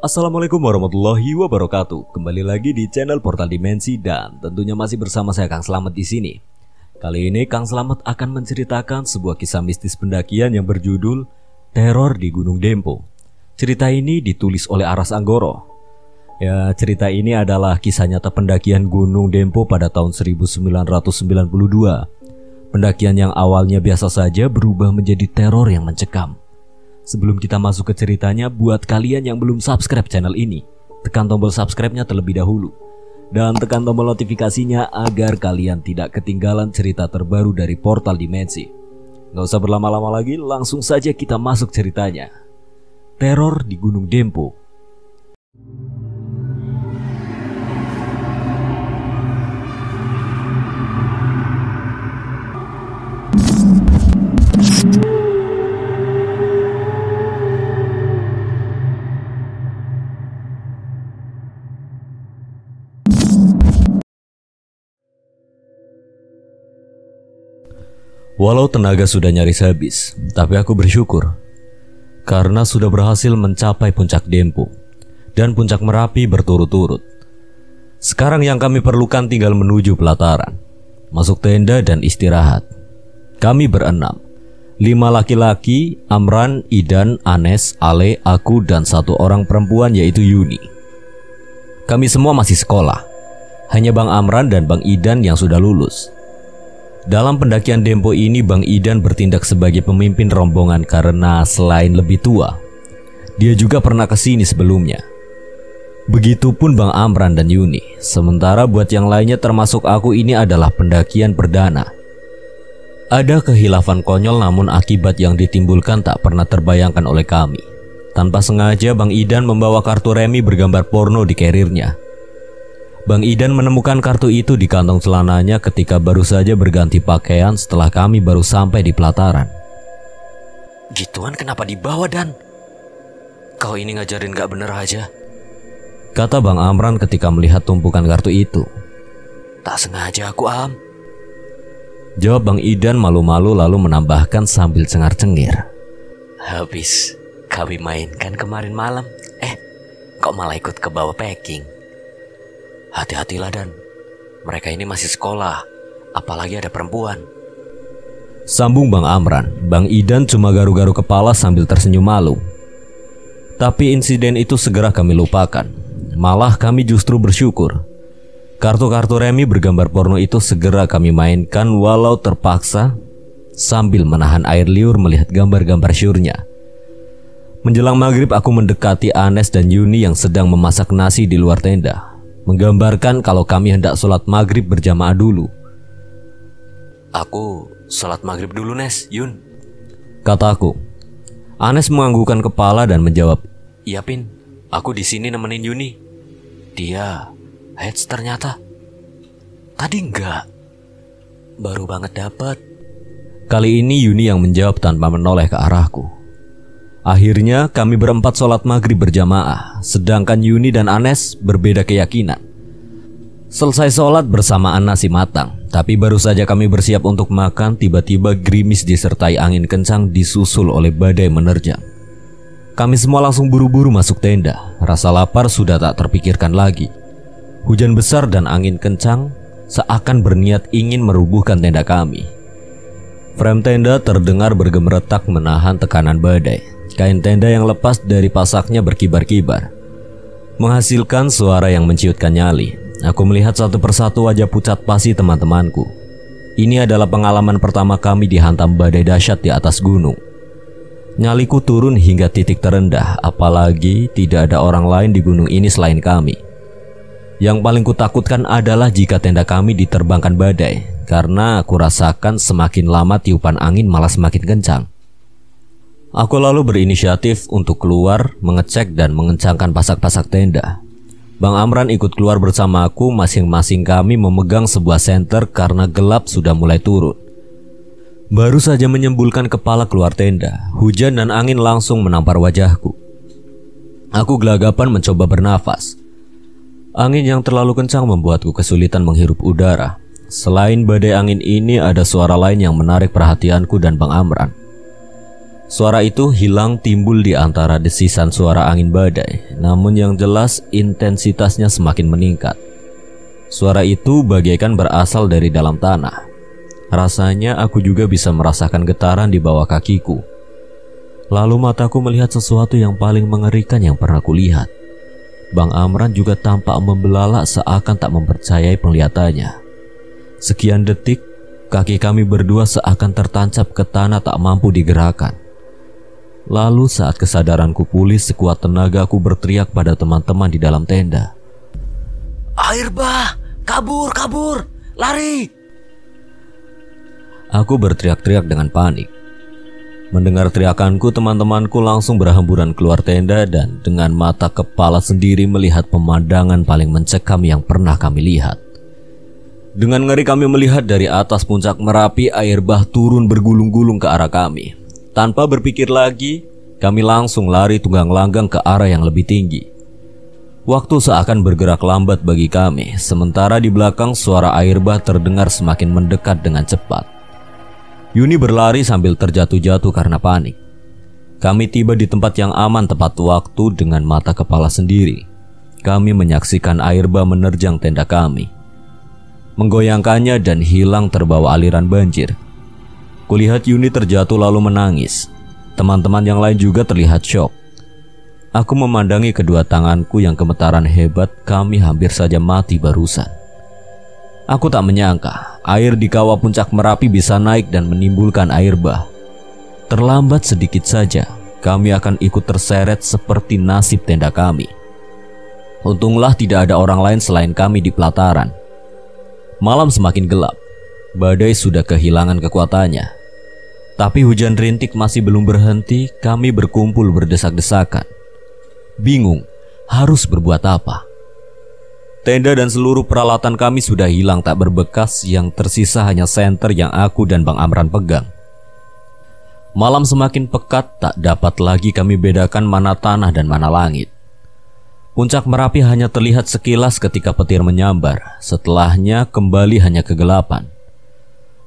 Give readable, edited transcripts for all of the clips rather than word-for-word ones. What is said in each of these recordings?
Assalamualaikum warahmatullahi wabarakatuh. Kembali lagi di channel Portal Dimensi dan tentunya masih bersama saya Kang Slamet di sini. Kali ini Kang Slamet akan menceritakan sebuah kisah mistis pendakian yang berjudul Teror di Gunung Dempo. Cerita ini ditulis oleh Aras Anggoro. Ya, cerita ini adalah kisah nyata pendakian Gunung Dempo pada tahun 1992. Pendakian yang awalnya biasa saja berubah menjadi teror yang mencekam. Sebelum kita masuk ke ceritanya, buat kalian yang belum subscribe channel ini, tekan tombol subscribe-nya terlebih dahulu. Dan tekan tombol notifikasinya agar kalian tidak ketinggalan cerita terbaru dari Portal Dimensi. Gak usah berlama-lama lagi, langsung saja kita masuk ceritanya. Teror di Gunung Dempo. Walau tenaga sudah nyaris habis, tapi aku bersyukur karena sudah berhasil mencapai puncak Dempo dan puncak Merapi berturut-turut. Sekarang yang kami perlukan tinggal menuju pelataran, masuk tenda dan istirahat. Kami berenam, 5 laki-laki, Amran, Idan, Anes, Ale, aku dan 1 orang perempuan yaitu Yuni. Kami semua masih sekolah, hanya Bang Amran dan Bang Idan yang sudah lulus. Dalam pendakian Dempo ini Bang Idan bertindak sebagai pemimpin rombongan karena selain lebih tua, dia juga pernah kesini sebelumnya. Begitupun Bang Amran dan Yuni. Sementara buat yang lainnya termasuk aku, ini adalah pendakian perdana. Ada kehilafan konyol namun akibat yang ditimbulkan tak pernah terbayangkan oleh kami. Tanpa sengaja Bang Idan membawa kartu remi bergambar porno di carrier-nya. Bang Idan menemukan kartu itu di kantong celananya ketika baru saja berganti pakaian setelah kami baru sampai di pelataran. Gituan kenapa dibawa, Dan? Kau ini ngajarin gak bener aja, kata Bang Amran ketika melihat tumpukan kartu itu. Tak sengaja aku, Am, jawab Bang Idan malu-malu lalu menambahkan sambil cengar-cengir. Habis kami mainkan kemarin malam, kok malah ikut ke bawah packing. Hati-hatilah, Dan, mereka ini masih sekolah, apalagi ada perempuan, sambung Bang Amran. Bang Idan cuma garu-garu kepala sambil tersenyum malu. Tapi insiden itu segera kami lupakan. Malah kami justru bersyukur. Kartu-kartu remi bergambar porno itu segera kami mainkan walau terpaksa sambil menahan air liur melihat gambar-gambar syurnya. Menjelang maghrib aku mendekati Anes dan Yuni yang sedang memasak nasi di luar tenda, menggambarkan kalau kami hendak sholat maghrib berjamaah dulu. Aku sholat maghrib dulu, Nes, Yun, kataku. Anes menganggukkan kepala dan menjawab, iya, Pin, aku di sini nemenin Yuni. Dia heads ternyata. Tadi enggak, baru banget dapat. Kali ini Yuni yang menjawab tanpa menoleh ke arahku. Akhirnya kami berempat sholat maghrib berjamaah, sedangkan Yuni dan Anes berbeda keyakinan. Selesai sholat bersamaan nasi matang, tapi baru saja kami bersiap untuk makan, tiba-tiba gerimis disertai angin kencang disusul oleh badai menerjang. Kami semua langsung buru-buru masuk tenda, rasa lapar sudah tak terpikirkan lagi. Hujan besar dan angin kencang seakan berniat ingin merubuhkan tenda kami. Frame tenda terdengar bergemeretak menahan tekanan badai. Kain tenda yang lepas dari pasaknya berkibar-kibar, menghasilkan suara yang menciutkan nyali. Aku melihat satu persatu wajah pucat pasi teman-temanku. Ini adalah pengalaman pertama kami dihantam badai dahsyat di atas gunung. Nyaliku turun hingga titik terendah, apalagi tidak ada orang lain di gunung ini selain kami. Yang paling kutakutkan adalah jika tenda kami diterbangkan badai, karena aku rasakan semakin lama tiupan angin malah semakin kencang. Aku lalu berinisiatif untuk keluar, mengecek dan mengencangkan pasak-pasak tenda. Bang Amran ikut keluar bersama aku, masing-masing kami memegang sebuah senter karena gelap sudah mulai turun. Baru saja menyembulkan kepala keluar tenda, hujan dan angin langsung menampar wajahku. Aku gelagapan mencoba bernafas. Angin yang terlalu kencang membuatku kesulitan menghirup udara. Selain badai angin ini, ada suara lain yang menarik perhatianku dan Bang Amran. Suara itu hilang timbul di antara desisan suara angin badai, namun yang jelas intensitasnya semakin meningkat. Suara itu bagaikan berasal dari dalam tanah. Rasanya aku juga bisa merasakan getaran di bawah kakiku. Lalu mataku melihat sesuatu yang paling mengerikan yang pernah kulihat. Bang Amran juga tampak membelalak seakan tak mempercayai penglihatannya. Sekian detik, kaki kami berdua seakan tertancap ke tanah tak mampu digerakkan. Lalu saat kesadaranku pulih sekuat tenaga aku berteriak pada teman-teman di dalam tenda. Air bah, kabur, lari. Aku berteriak-teriak dengan panik. Mendengar teriakanku, teman-temanku langsung berhamburan keluar tenda dan dengan mata kepala sendiri melihat pemandangan paling mencekam yang pernah kami lihat. Dengan ngeri kami melihat dari atas puncak Merapi air bah turun bergulung-gulung ke arah kami. Tanpa berpikir lagi, kami langsung lari tunggang langgang ke arah yang lebih tinggi. Waktu seakan bergerak lambat bagi kami, sementara di belakang suara air bah terdengar semakin mendekat dengan cepat. Yuni berlari sambil terjatuh-jatuh karena panik. Kami tiba di tempat yang aman tepat waktu dengan mata kepala sendiri. Kami menyaksikan air bah menerjang tenda kami, menggoyangkannya dan hilang terbawa aliran banjir. Kulihat Yuni terjatuh lalu menangis. Teman-teman yang lain juga terlihat syok. Aku memandangi kedua tanganku yang gemetaran hebat, kami hampir saja mati barusan. Aku tak menyangka air di kawah puncak Merapi bisa naik dan menimbulkan air bah. Terlambat sedikit saja, kami akan ikut terseret seperti nasib tenda kami. Untunglah tidak ada orang lain selain kami di pelataran. Malam semakin gelap. Badai sudah kehilangan kekuatannya. Tapi hujan rintik masih belum berhenti. Kami berkumpul berdesak-desakan, bingung harus berbuat apa. Tenda dan seluruh peralatan kami sudah hilang tak berbekas. Yang tersisa hanya senter yang aku dan Bang Amran pegang. Malam semakin pekat, tak dapat lagi kami bedakan mana tanah dan mana langit. Puncak Merapi hanya terlihat sekilas ketika petir menyambar. Setelahnya kembali hanya kegelapan.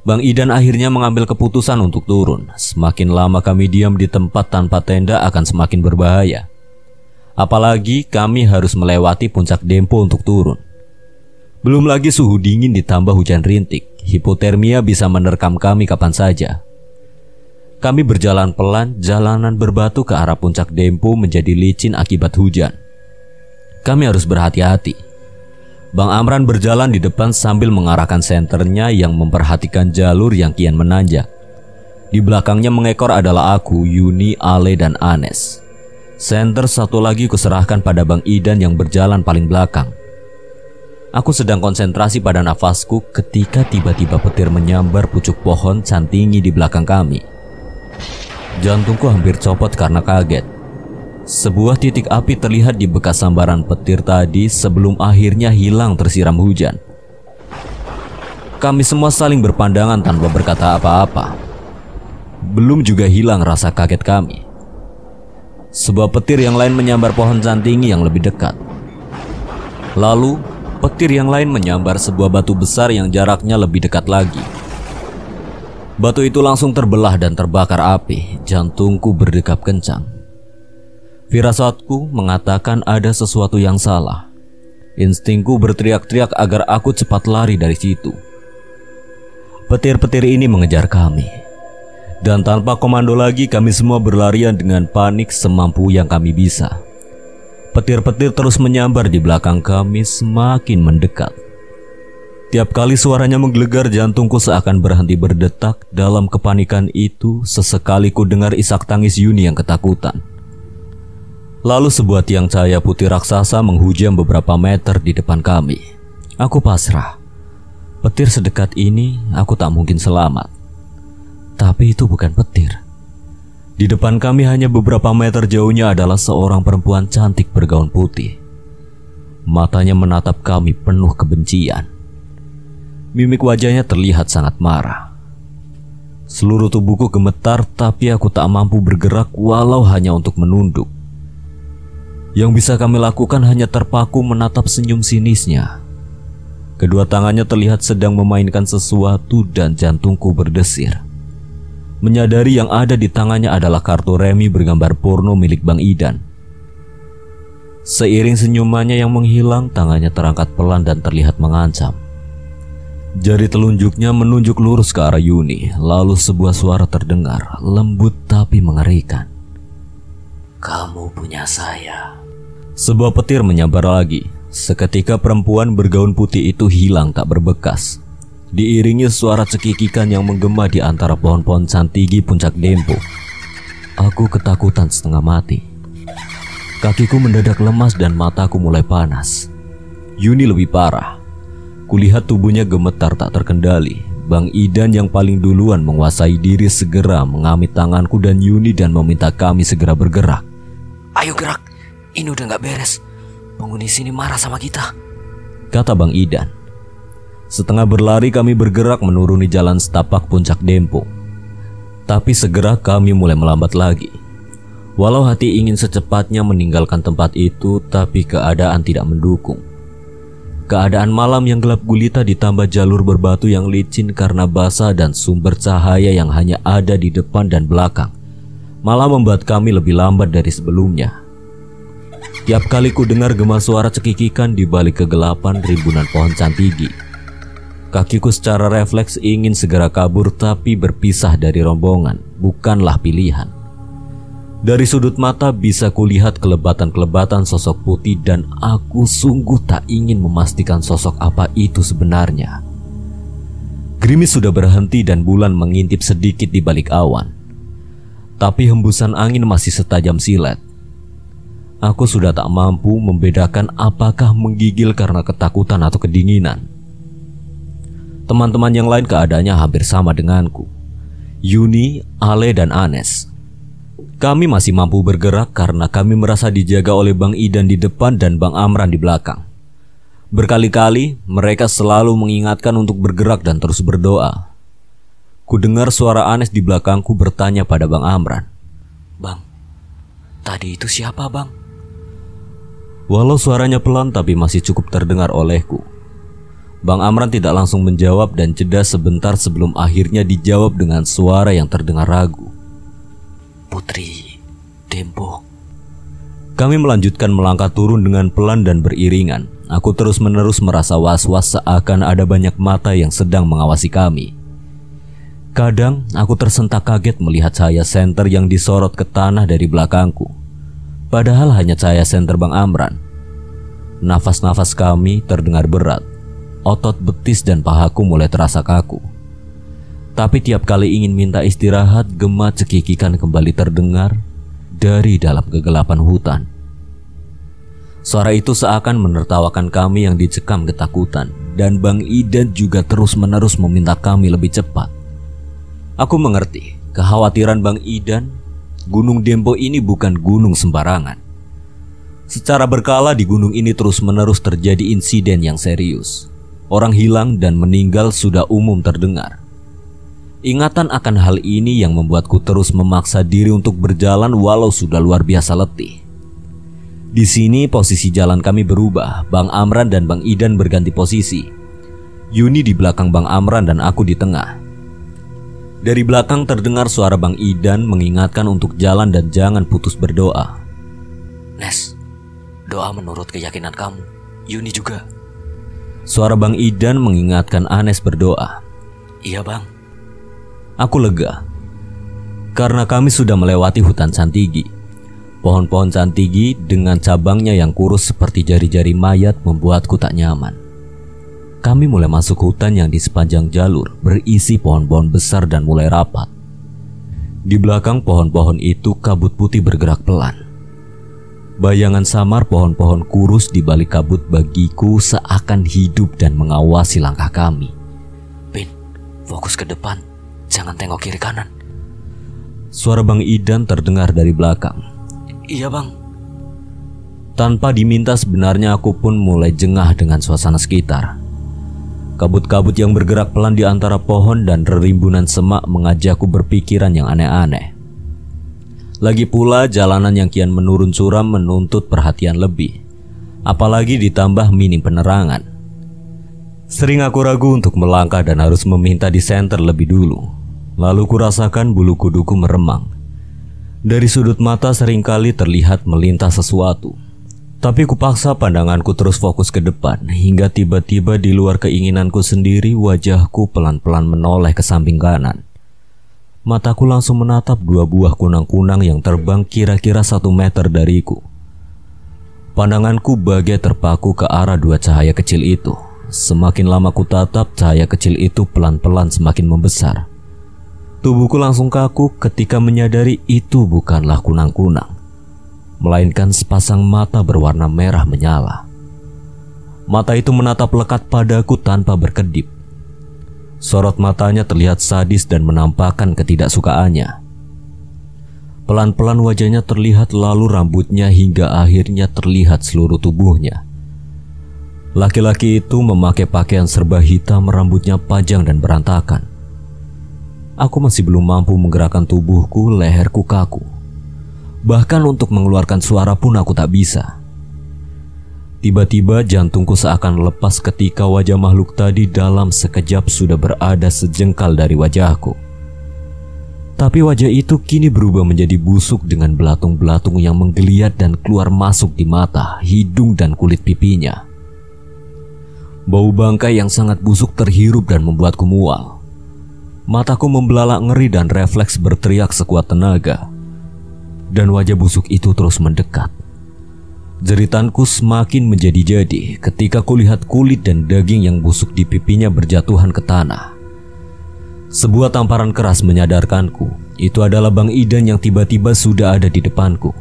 Bang Idan akhirnya mengambil keputusan untuk turun. Semakin lama kami diam di tempat tanpa tenda akan semakin berbahaya. Apalagi kami harus melewati puncak Dempo untuk turun. Belum lagi suhu dingin ditambah hujan rintik. Hipotermia bisa menerkam kami kapan saja. Kami berjalan pelan, jalanan berbatu ke arah puncak Dempo menjadi licin akibat hujan. Kami harus berhati-hati. Bang Amran berjalan di depan sambil mengarahkan senternya yang memperhatikan jalur yang kian menanjak. Di belakangnya mengekor adalah aku, Yuni, Ale, dan Anes. Senter satu lagi kuserahkan pada Bang Idan yang berjalan paling belakang. Aku sedang konsentrasi pada nafasku ketika tiba-tiba petir menyambar pucuk pohon cantingi di belakang kami. Jantungku hampir copot karena kaget. Sebuah titik api terlihat di bekas sambaran petir tadi sebelum akhirnya hilang tersiram hujan. Kami semua saling berpandangan tanpa berkata apa-apa. Belum juga hilang rasa kaget kami. Sebuah petir yang lain menyambar pohon cantingi yang lebih dekat. Lalu, petir yang lain menyambar sebuah batu besar yang jaraknya lebih dekat lagi. Batu itu langsung terbelah dan terbakar api. Jantungku berdekap kencang. Firasatku mengatakan ada sesuatu yang salah. Instingku berteriak-teriak agar aku cepat lari dari situ. Petir-petir ini mengejar kami. Dan tanpa komando lagi kami semua berlarian dengan panik semampu yang kami bisa. Petir-petir terus menyambar di belakang kami semakin mendekat. Tiap kali suaranya menggelegar, jantungku seakan berhenti berdetak. Dalam kepanikan itu, sesekali ku dengar isak tangis Yuni yang ketakutan. Lalu sebuah tiang cahaya putih raksasa menghujam beberapa meter di depan kami. Aku pasrah. Petir sedekat ini, aku tak mungkin selamat. Tapi itu bukan petir. Di depan kami hanya beberapa meter jauhnya adalah seorang perempuan cantik bergaun putih. Matanya menatap kami penuh kebencian. Mimik wajahnya terlihat sangat marah. Seluruh tubuhku gemetar, tapi aku tak mampu bergerak walau hanya untuk menunduk. Yang bisa kami lakukan hanya terpaku menatap senyum sinisnya. Kedua tangannya terlihat sedang memainkan sesuatu dan jantungku berdesir. menyadari yang ada di tangannya adalah kartu remi bergambar porno milik Bang Idan. Seiring senyumannya yang menghilang, tangannya terangkat pelan dan terlihat mengancam. Jari telunjuknya menunjuk lurus ke arah Yuni, lalu sebuah suara terdengar, lembut tapi mengerikan. Kamu punya saya. Sebuah petir menyambar lagi. Seketika perempuan bergaun putih itu hilang tak berbekas, diiringi suara cekikikan yang menggema di antara pohon-pohon cantigi puncak Dempo. Aku ketakutan setengah mati. Kakiku mendadak lemas dan mataku mulai panas. Yuni lebih parah. Kulihat tubuhnya gemetar tak terkendali. Bang Idan yang paling duluan menguasai diri segera mengamit tanganku dan Yuni dan meminta kami segera bergerak. Ayo gerak, ini udah gak beres. Penghuni sini marah sama kita, kata Bang Idan. Setengah berlari kami bergerak menuruni jalan setapak puncak Dempo. Tapi segera kami mulai melambat lagi. Walau hati ingin secepatnya meninggalkan tempat itu, tapi keadaan tidak mendukung. Keadaan malam yang gelap gulita ditambah jalur berbatu yang licin karena basah dan sumber cahaya yang hanya ada di depan dan belakang malah membuat kami lebih lambat dari sebelumnya. Tiap kali ku dengar gema suara cekikikan di balik kegelapan rimbunan pohon cantigi. Kakiku secara refleks ingin segera kabur, tapi berpisah dari rombongan bukanlah pilihan. Dari sudut mata bisa kulihat kelebatan-kelebatan sosok putih dan aku sungguh tak ingin memastikan sosok apa itu sebenarnya. Gerimis sudah berhenti dan bulan mengintip sedikit di balik awan. Tapi hembusan angin masih setajam silet. Aku sudah tak mampu membedakan apakah menggigil karena ketakutan atau kedinginan. Teman-teman yang lain keadaannya hampir sama denganku. Yuni, Ale, dan Anes. Kami masih mampu bergerak karena kami merasa dijaga oleh Bang Idan di depan dan Bang Amran di belakang. Berkali-kali mereka selalu mengingatkan untuk bergerak dan terus berdoa. Ku dengar suara Anes di belakangku bertanya pada Bang Amran. Bang, tadi itu siapa bang? Walau suaranya pelan tapi masih cukup terdengar olehku. Bang Amran tidak langsung menjawab dan jeda sebentar sebelum akhirnya dijawab dengan suara yang terdengar ragu. Putri Dempo. Kami melanjutkan melangkah turun dengan pelan dan beriringan. Aku terus-menerus merasa was-was seakan ada banyak mata yang sedang mengawasi kami. Kadang aku tersentak kaget melihat cahaya senter yang disorot ke tanah dari belakangku. Padahal hanya cahaya senter Bang Amran. Nafas-nafas kami terdengar berat. Otot betis dan pahaku mulai terasa kaku. Tapi tiap kali ingin minta istirahat, gema cekikikan kembali terdengar dari dalam kegelapan hutan. Suara itu seakan menertawakan kami yang dicekam ketakutan, dan Bang Idan juga terus-menerus meminta kami lebih cepat. Aku mengerti kekhawatiran Bang Idan. Gunung Dempo ini bukan gunung sembarangan. Secara berkala di gunung ini terus-menerus terjadi insiden yang serius. Orang hilang dan meninggal sudah umum terdengar. Ingatan akan hal ini yang membuatku terus memaksa diri untuk berjalan walau sudah luar biasa letih. Di sini posisi jalan kami berubah. Bang Amran dan Bang Idan berganti posisi. Yuni di belakang Bang Amran dan aku di tengah. Dari belakang terdengar suara Bang Idan mengingatkan untuk jalan dan jangan putus berdoa. Nes, doa menurut keyakinan kamu. Yuni juga. Suara Bang Idan mengingatkan Anes berdoa. Iya bang. Aku lega karena kami sudah melewati hutan cantigi. Pohon-pohon cantigi dengan cabangnya yang kurus seperti jari-jari mayat membuatku tak nyaman. Kami mulai masuk hutan yang di sepanjang jalur berisi pohon-pohon besar dan mulai rapat. Di belakang pohon-pohon itu kabut putih bergerak pelan. Bayangan samar pohon-pohon kurus di balik kabut bagiku seakan hidup dan mengawasi langkah kami. Pin, fokus ke depan. Jangan tengok kiri kanan. Suara Bang Idan terdengar dari belakang. Iya bang. Tanpa diminta sebenarnya aku pun mulai jengah dengan suasana sekitar. Kabut-kabut yang bergerak pelan di antara pohon dan rerimbunan semak mengajakku berpikiran yang aneh-aneh. Lagi pula jalanan yang kian menurun curam menuntut perhatian lebih. Apalagi ditambah minim penerangan. Sering aku ragu untuk melangkah dan harus meminta di senter lebih dulu. Lalu kurasakan bulu kuduku meremang. Dari sudut mata seringkali terlihat melintas sesuatu. Tapi kupaksa pandanganku terus fokus ke depan hingga tiba-tiba di luar keinginanku sendiri wajahku pelan-pelan menoleh ke samping kanan. Mataku langsung menatap dua buah kunang-kunang yang terbang kira-kira 1 meter dariku. Pandanganku bagai terpaku ke arah dua cahaya kecil itu. Semakin lama ku tatap, cahaya kecil itu pelan-pelan semakin membesar. Tubuhku langsung kaku ketika menyadari itu bukanlah kunang-kunang, melainkan sepasang mata berwarna merah menyala. Mata itu menatap lekat padaku tanpa berkedip. Sorot matanya terlihat sadis dan menampakkan ketidaksukaannya. Pelan-pelan wajahnya terlihat, lalu rambutnya hingga akhirnya terlihat seluruh tubuhnya. Laki-laki itu memakai pakaian serba hitam, rambutnya panjang dan berantakan. Aku masih belum mampu menggerakkan tubuhku, leherku kaku. Bahkan untuk mengeluarkan suara pun aku tak bisa. Tiba-tiba jantungku seakan lepas ketika wajah makhluk tadi dalam sekejap sudah berada sejengkal dari wajahku. Tapi wajah itu kini berubah menjadi busuk dengan belatung-belatung yang menggeliat dan keluar masuk di mata, hidung dan kulit pipinya. Bau bangkai yang sangat busuk terhirup dan membuatku mual. Mataku membelalak ngeri dan refleks berteriak sekuat tenaga. Dan wajah busuk itu terus mendekat. Jeritanku semakin menjadi-jadi ketika kulihat kulit dan daging yang busuk di pipinya berjatuhan ke tanah. Sebuah tamparan keras menyadarkanku, itu adalah Bang Idan yang tiba-tiba sudah ada di depanku.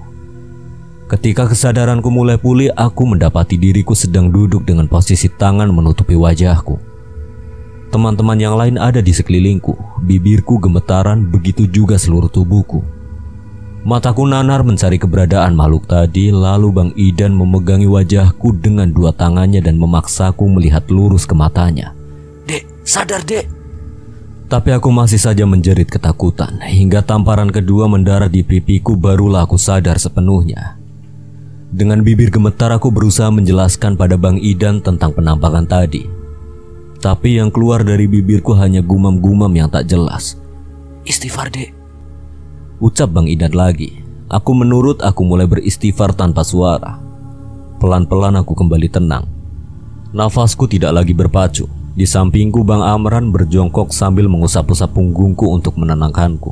Ketika kesadaranku mulai pulih, aku mendapati diriku sedang duduk dengan posisi tangan menutupi wajahku. Teman-teman yang lain ada di sekelilingku, bibirku gemetaran, begitu juga seluruh tubuhku. Mataku nanar mencari keberadaan makhluk tadi, lalu Bang Idan memegangi wajahku dengan dua tangannya dan memaksaku melihat lurus ke matanya. "Dek, sadar dek!" Tapi aku masih saja menjerit ketakutan, hingga tamparan kedua mendarat di pipiku barulah aku sadar sepenuhnya. Dengan bibir gemetar aku berusaha menjelaskan pada Bang Idan tentang penampakan tadi. Tapi yang keluar dari bibirku hanya gumam-gumam yang tak jelas. "Istighfar dek," ucap Bang Idan lagi. Aku menurut, aku mulai beristighfar tanpa suara. Pelan-pelan aku kembali tenang. Nafasku tidak lagi berpacu. Di sampingku Bang Amran berjongkok sambil mengusap-usap punggungku untuk menenangkanku.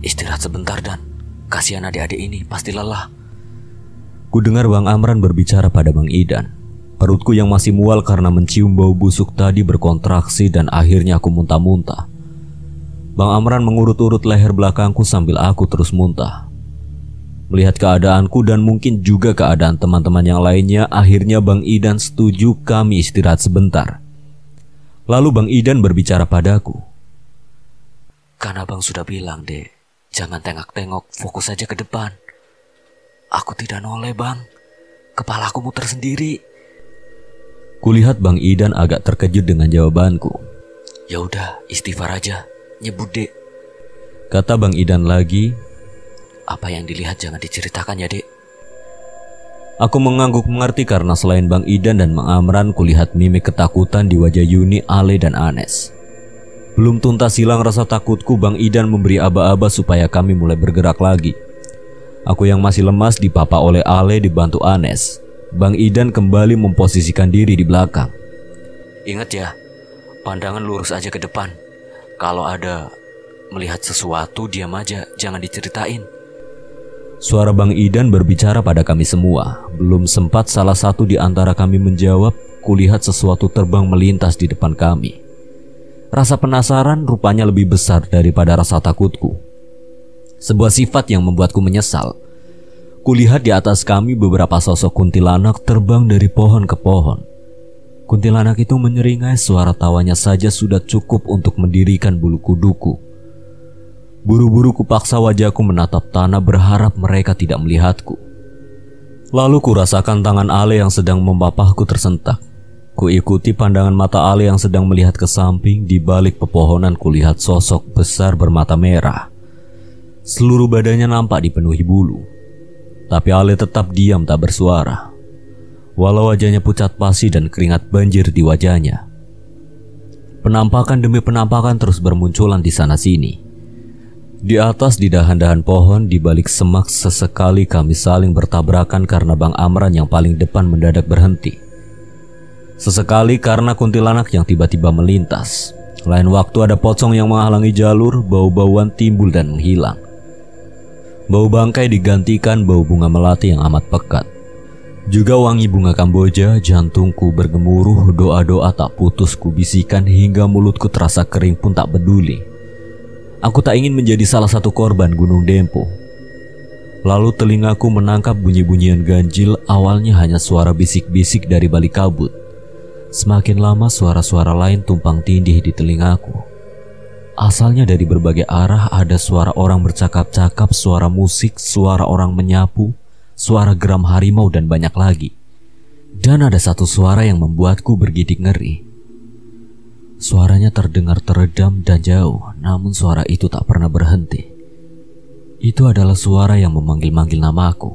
"Istirahat sebentar Dan, kasihan adik-adik ini pasti lelah." Ku dengar Bang Amran berbicara pada Bang Idan. Perutku yang masih mual karena mencium bau busuk tadi berkontraksi dan akhirnya aku muntah-muntah. Bang Amran mengurut-urut leher belakangku sambil aku terus muntah. Melihat keadaanku dan mungkin juga keadaan teman-teman yang lainnya, akhirnya Bang Idan setuju kami istirahat sebentar. Lalu Bang Idan berbicara padaku. "Kan abang sudah bilang dek, jangan tengok-tengok, fokus saja ke depan." "Aku tidak noleh bang, kepalaku muter sendiri." Kulihat Bang Idan agak terkejut dengan jawabanku. "Ya udah, istighfar aja, nyebut dek," kata Bang Idan lagi. "Apa yang dilihat jangan diceritakan ya dek." Aku mengangguk mengerti karena selain Bang Idan dan Bang Amran, kulihat mimik ketakutan di wajah Yuni, Ale dan Anes. Belum tuntas hilang rasa takutku, Bang Idan memberi aba-aba supaya kami mulai bergerak lagi. Aku yang masih lemas dipapa oleh Ale dibantu Anes. Bang Idan kembali memposisikan diri di belakang. "Ingat ya, pandangan lurus aja ke depan. Kalau ada melihat sesuatu, diam aja, jangan diceritain." Suara Bang Idan berbicara pada kami semua. Belum sempat salah satu di antara kami menjawab, kulihat sesuatu terbang melintas di depan kami. Rasa penasaran rupanya lebih besar daripada rasa takutku. Sebuah sifat yang membuatku menyesal. Kulihat di atas kami beberapa sosok kuntilanak terbang dari pohon ke pohon. Kuntilanak itu menyeringai, suara tawanya saja sudah cukup untuk mendirikan bulu kuduku. Buru-buru kupaksa wajahku menatap tanah berharap mereka tidak melihatku. Lalu kurasakan tangan Ale yang sedang membapahku tersentak. Kuikuti pandangan mata Ale yang sedang melihat ke samping. Di balik pepohonan kulihat sosok besar bermata merah. Seluruh badannya nampak dipenuhi bulu. Tapi Ale tetap diam tak bersuara. Walau wajahnya pucat pasi dan keringat banjir di wajahnya. Penampakan demi penampakan terus bermunculan di sana-sini. Di atas di dahan-dahan pohon, di balik semak, sesekali kami saling bertabrakan karena Bang Amran yang paling depan mendadak berhenti. Sesekali karena kuntilanak yang tiba-tiba melintas. Lain waktu ada pocong yang menghalangi jalur, bau-bauan timbul dan menghilang. Bau bangkai digantikan bau bunga melati yang amat pekat. Juga wangi bunga Kamboja. Jantungku bergemuruh, doa-doa tak putus kubisikan hingga mulutku terasa kering pun tak peduli. Aku tak ingin menjadi salah satu korban Gunung Dempo. Lalu telingaku menangkap bunyi-bunyian ganjil. Awalnya hanya suara bisik-bisik dari balik kabut. Semakin lama suara-suara lain tumpang tindih di telingaku. Asalnya dari berbagai arah, ada suara orang bercakap-cakap, suara musik, suara orang menyapu, suara geram harimau dan banyak lagi. Dan ada satu suara yang membuatku bergidik ngeri. Suaranya terdengar teredam dan jauh, namun suara itu tak pernah berhenti. Itu adalah suara yang memanggil-manggil namaku.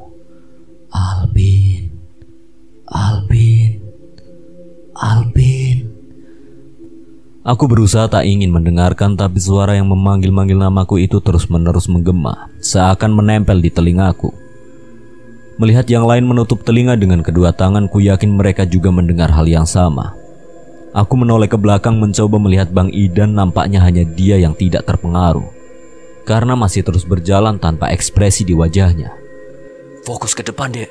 Albin, Albin, Albin. Aku berusaha tak ingin mendengarkan, tapi suara yang memanggil-manggil namaku itu terus-menerus menggema, seakan menempel di telingaku. Melihat yang lain menutup telinga dengan kedua tangan, ku yakin mereka juga mendengar hal yang sama. Aku menoleh ke belakang mencoba melihat Bang Idan. Nampaknya hanya dia yang tidak terpengaruh, karena masih terus berjalan tanpa ekspresi di wajahnya. Fokus ke depan, Dek.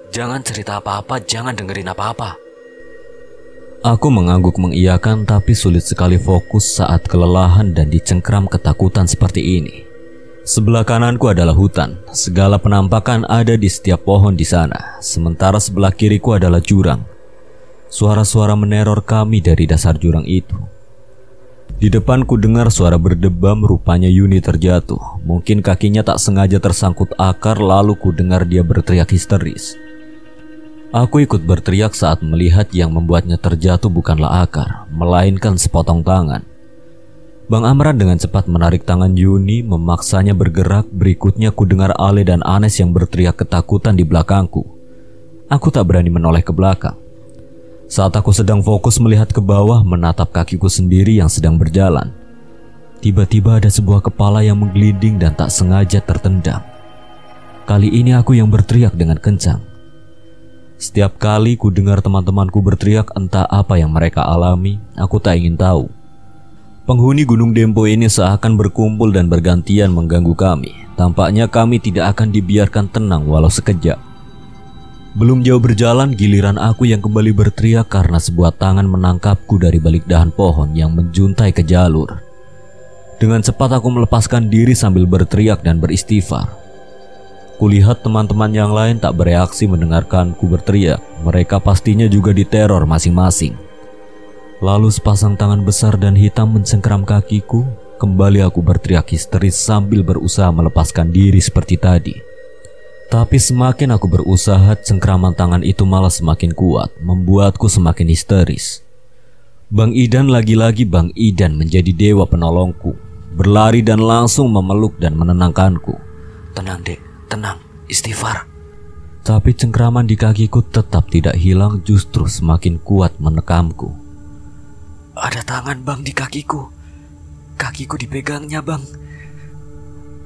Jangan cerita apa-apa, jangan dengerin apa-apa. Aku mengangguk mengiyakan, tapi sulit sekali fokus saat kelelahan dan dicengkram ketakutan seperti ini. Sebelah kananku adalah hutan. Segala penampakan ada di setiap pohon di sana. Sementara sebelah kiriku adalah jurang. Suara-suara meneror kami dari dasar jurang itu. Di depanku dengar suara berdebam, rupanya Yuni terjatuh. Mungkin kakinya tak sengaja tersangkut akar, lalu ku dengar dia berteriak histeris. Aku ikut berteriak saat melihat yang membuatnya terjatuh bukanlah akar, melainkan sepotong tangan. Bang Amran dengan cepat menarik tangan Yuni, memaksanya bergerak. Berikutnya ku dengar Ale dan Anes yang berteriak ketakutan di belakangku. Aku tak berani menoleh ke belakang. Saat aku sedang fokus melihat ke bawah, menatap kakiku sendiri yang sedang berjalan, tiba-tiba ada sebuah kepala yang menggelinding dan tak sengaja tertendang. Kali ini aku yang berteriak dengan kencang. Setiap kali ku dengar teman-temanku berteriak, entah apa yang mereka alami, aku tak ingin tahu. Penghuni Gunung Dempo ini seakan berkumpul dan bergantian mengganggu kami. Tampaknya kami tidak akan dibiarkan tenang walau sekejap. Belum jauh berjalan, giliran aku yang kembali berteriak karena sebuah tangan menangkapku dari balik dahan pohon yang menjuntai ke jalur. Dengan cepat aku melepaskan diri sambil berteriak dan beristighfar. Kulihat teman-teman yang lain tak bereaksi mendengarkanku berteriak. Mereka pastinya juga diteror masing-masing. Lalu sepasang tangan besar dan hitam mencengkram kakiku. Kembali aku berteriak histeris sambil berusaha melepaskan diri seperti tadi. Tapi semakin aku berusaha, cengkraman tangan itu malah semakin kuat, membuatku semakin histeris. Bang Idan, lagi-lagi Bang Idan menjadi dewa penolongku, berlari dan langsung memeluk dan menenangkanku. Tenang, Dek, tenang, istighfar. Tapi cengkraman di kakiku tetap tidak hilang, justru semakin kuat menekamku. Ada tangan, Bang, di kakiku. Kakiku dipegangnya, Bang.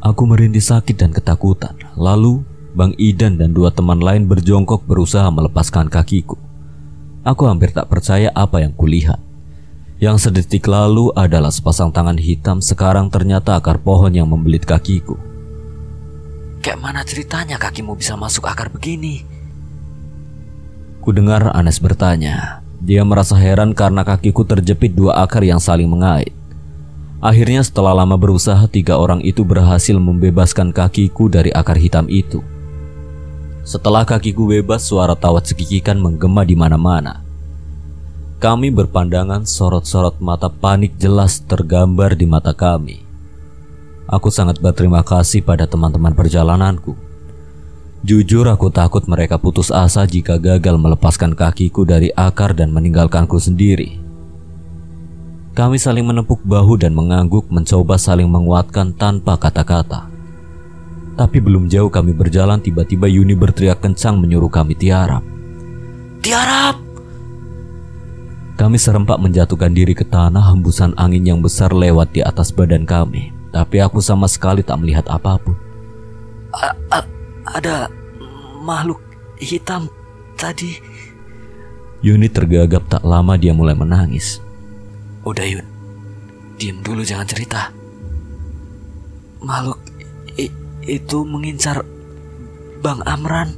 Aku merintih sakit dan ketakutan. Lalu Bang Idan dan dua teman lain berjongkok berusaha melepaskan kakiku. Aku hampir tak percaya apa yang kulihat. Yang sedetik lalu adalah sepasang tangan hitam, sekarang ternyata akar pohon yang membelit kakiku. Kayak mana ceritanya kakimu bisa masuk akar begini? Kudengar Anes bertanya. Dia merasa heran karena kakiku terjepit dua akar yang saling mengait. Akhirnya setelah lama berusaha, 3 orang itu berhasil membebaskan kakiku dari akar hitam itu. Setelah kakiku bebas, suara tawa cekikikan menggema di mana-mana. Kami berpandangan, sorot-sorot mata panik jelas tergambar di mata kami. Aku sangat berterima kasih pada teman-teman perjalananku. Jujur aku takut mereka putus asa jika gagal melepaskan kakiku dari akar dan meninggalkanku sendiri. Kami saling menepuk bahu dan mengangguk, mencoba saling menguatkan tanpa kata-kata. Tapi belum jauh kami berjalan, tiba-tiba Yuni berteriak kencang menyuruh kami tiarap. Tiarap! Kami serempak menjatuhkan diri ke tanah. Hembusan angin yang besar lewat di atas badan kami, tapi aku sama sekali tak melihat apapun. Ada makhluk hitam tadi. Yuni tergagap. Tak lama dia mulai menangis. Udah Yun, diam dulu, jangan cerita. Makhluk itu mengincar Bang Amran.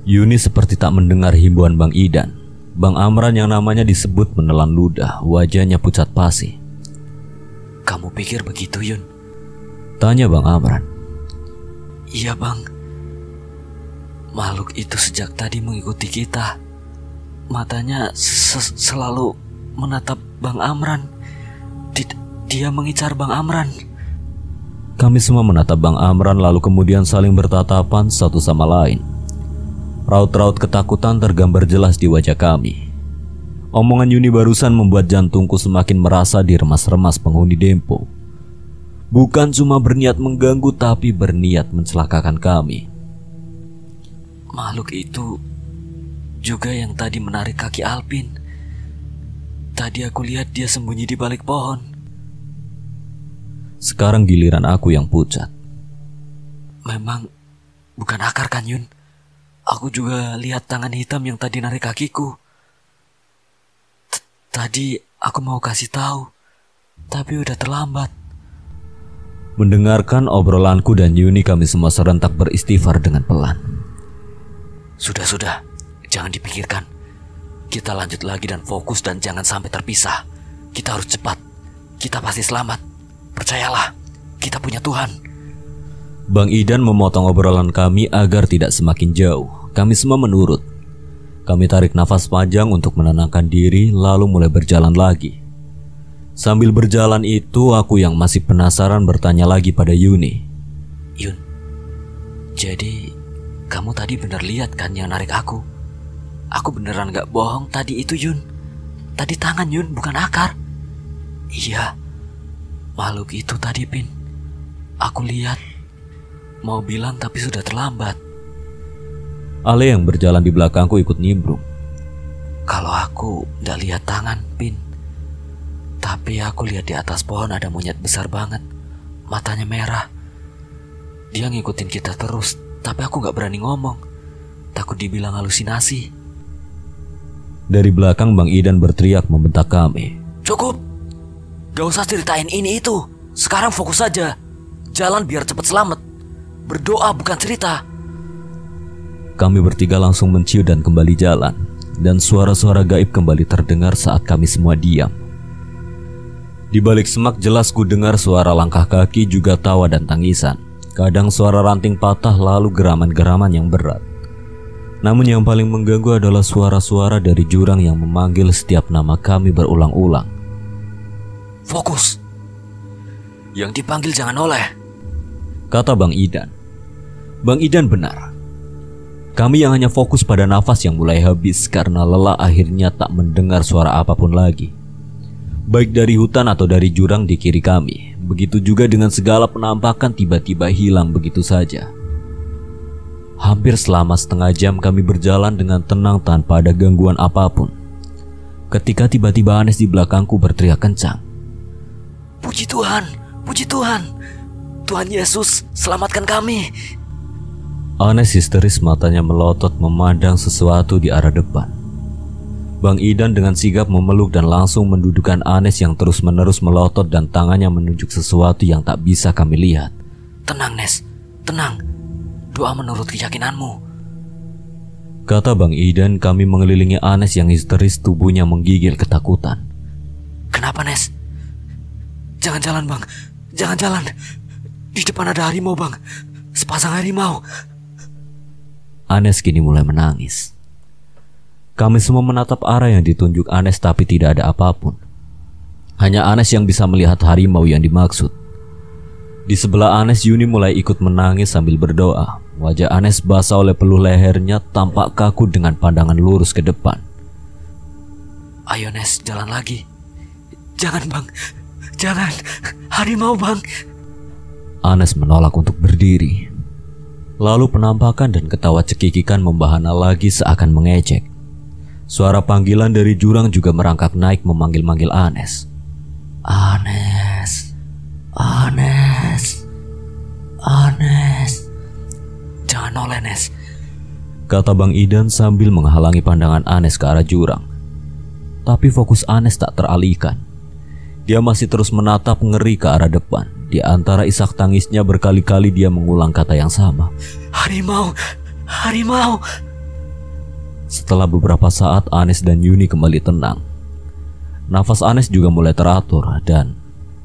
Yuni seperti tak mendengar himbauan Bang Idan. Bang Amran yang namanya disebut menelan ludah. Wajahnya pucat pasi. Kamu pikir begitu Yun? Tanya Bang Amran. Iya Bang, makhluk itu sejak tadi mengikuti kita. Matanya selalu menatap Bang Amran. Dia mengincar Bang Amran. Kami semua menatap Bang Amran, lalu kemudian saling bertatapan satu sama lain. Raut-raut ketakutan tergambar jelas di wajah kami. Omongan Yuni barusan membuat jantungku semakin merasa diremas-remas penghuni Dempo. Bukan cuma berniat mengganggu, tapi berniat mencelakakan kami. Makhluk itu juga yang tadi menarik kaki Alpin. Tadi aku lihat dia sembunyi di balik pohon. Sekarang giliran aku yang pucat. Memang bukan akar kan Yun? Aku juga lihat tangan hitam yang tadi narik kakiku. Tadi aku mau kasih tahu, tapi udah terlambat. Mendengarkan obrolanku dan Yuni, kami semua serentak beristighfar dengan pelan. Sudah, jangan dipikirkan. Kita lanjut lagi dan fokus dan jangan sampai terpisah. Kita harus cepat. Kita pasti selamat. Percayalah, kita punya Tuhan. Bang Idan memotong obrolan kami agar tidak semakin jauh. Kami semua menurut. Kami tarik nafas panjang untuk menenangkan diri, lalu mulai berjalan lagi. Sambil berjalan itu, aku yang masih penasaran bertanya lagi pada Yuni. Yun, jadi kamu tadi bener lihat kan yang narik aku? Aku beneran gak bohong, tadi itu Yun. Tadi tangan Yun, bukan akar. Iya, makhluk itu tadi Pin. Aku lihat. Mau bilang tapi sudah terlambat. Ale yang berjalan di belakangku ikut nimbrung. Kalau aku gak lihat tangan Pin, tapi aku lihat di atas pohon ada monyet besar banget. Matanya merah. Dia ngikutin kita terus, tapi aku gak berani ngomong. Takut dibilang halusinasi. Dari belakang Bang Idan berteriak membentak kami. Cukup, gak usah ceritain ini itu. Sekarang fokus saja. Jalan biar cepat selamat. Berdoa bukan cerita. Kami bertiga langsung menciut dan kembali jalan. Dan suara-suara gaib kembali terdengar saat kami semua diam. Di balik semak jelas ku dengar suara langkah kaki, juga tawa dan tangisan. Kadang suara ranting patah, lalu geraman-geraman yang berat. Namun yang paling mengganggu adalah suara-suara dari jurang yang memanggil setiap nama kami berulang-ulang. Fokus. Yang dipanggil jangan noleh, kata Bang Idan. Bang Idan benar. Kami yang hanya fokus pada nafas yang mulai habis karena lelah akhirnya tak mendengar suara apapun lagi. Baik dari hutan atau dari jurang di kiri kami. Begitu juga dengan segala penampakan tiba-tiba hilang begitu saja. Hampir selama setengah jam kami berjalan dengan tenang tanpa ada gangguan apapun. Ketika tiba-tiba Anes di belakangku berteriak kencang. Puji Tuhan, puji Tuhan. Tuhan Yesus, selamatkan kami. Anes histeris, matanya melotot memandang sesuatu di arah depan. Bang Idan dengan sigap memeluk dan langsung mendudukan Anes yang terus-menerus melotot dan tangannya menunjuk sesuatu yang tak bisa kami lihat. Tenang Nes, tenang. Doa menurut keyakinanmu, kata Bang Idan. Kami mengelilingi Anes yang histeris, tubuhnya menggigil ketakutan. Kenapa Nes? Jangan jalan Bang, jangan jalan. Di depan ada harimau Bang, sepasang harimau. Anes kini mulai menangis. Kami semua menatap arah yang ditunjuk Anes, tapi tidak ada apapun. Hanya Anes yang bisa melihat harimau yang dimaksud. Di sebelah Anes, Yuni mulai ikut menangis sambil berdoa. Wajah Anes basah oleh peluh lehernya, tampak kaku dengan pandangan lurus ke depan. Ayo Nes, jalan lagi. Jangan Bang, jangan. Harimau Bang. Anes menolak untuk berdiri. Lalu penampakan dan ketawa cekikikan membahana lagi seakan mengejek. Suara panggilan dari jurang juga merangkak naik memanggil-manggil Anes. Anes, Anes, Anes. Jangan noleh, Nes. Kata Bang Idan sambil menghalangi pandangan Anes ke arah jurang. Tapi fokus Anes tak teralihkan. Dia masih terus menatap ngeri ke arah depan. Di antara isak tangisnya berkali-kali dia mengulang kata yang sama. Harimau, harimau. Setelah beberapa saat Anes dan Yuni kembali tenang. Nafas Anes juga mulai teratur dan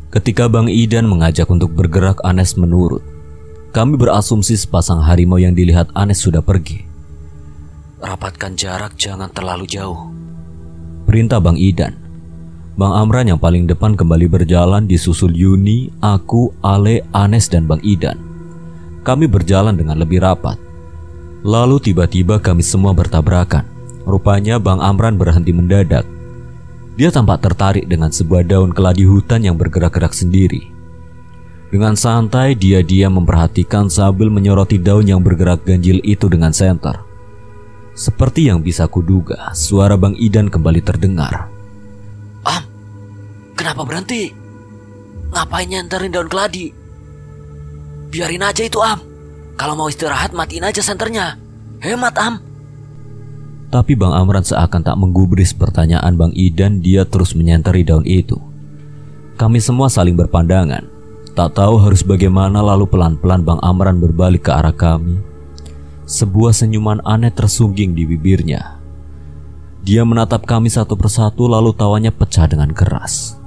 ketika Bang Idan mengajak untuk bergerak, Anes menurut. Kami berasumsi sepasang harimau yang dilihat Anes sudah pergi. Rapatkan jarak, jangan terlalu jauh. Perintah Bang Idan. Bang Amran yang paling depan kembali berjalan disusul Yuni, aku, Ale, Anes dan Bang Idan. Kami berjalan dengan lebih rapat. Lalu tiba-tiba kami semua bertabrakan. Rupanya Bang Amran berhenti mendadak. Dia tampak tertarik dengan sebuah daun keladi hutan yang bergerak-gerak sendiri. Dengan santai dia memperhatikan sambil menyoroti daun yang bergerak ganjil itu dengan senter. Seperti yang bisa kuduga, suara Bang Idan kembali terdengar. Am, kenapa berhenti? Ngapain nyenterin daun keladi? Biarin aja itu, Am. Kalau mau istirahat matiin aja senternya. Hemat, Am. Tapi Bang Amran seakan tak menggubris pertanyaan Bang Idan. Dia terus menyenteri daun itu. Kami semua saling berpandangan. Tak tahu harus bagaimana, lalu pelan-pelan Bang Amran berbalik ke arah kami. Sebuah senyuman aneh tersungging di bibirnya. Dia menatap kami satu persatu lalu tawanya pecah dengan keras.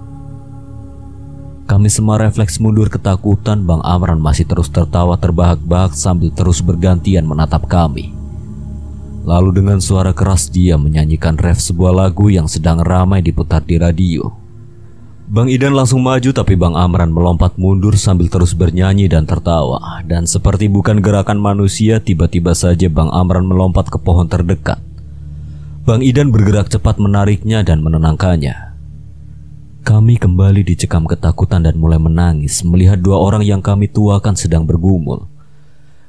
Kami semua refleks mundur ketakutan. Bang Amran masih terus tertawa terbahak-bahak sambil terus bergantian menatap kami. Lalu dengan suara keras dia menyanyikan ref sebuah lagu yang sedang ramai diputar di radio. Bang Idan langsung maju tapi Bang Amran melompat mundur sambil terus bernyanyi dan tertawa. Dan seperti bukan gerakan manusia, tiba-tiba saja Bang Amran melompat ke pohon terdekat. Bang Idan bergerak cepat menariknya dan menenangkannya. Kami kembali dicekam ketakutan dan mulai menangis melihat dua orang yang kami tuakan sedang bergumul.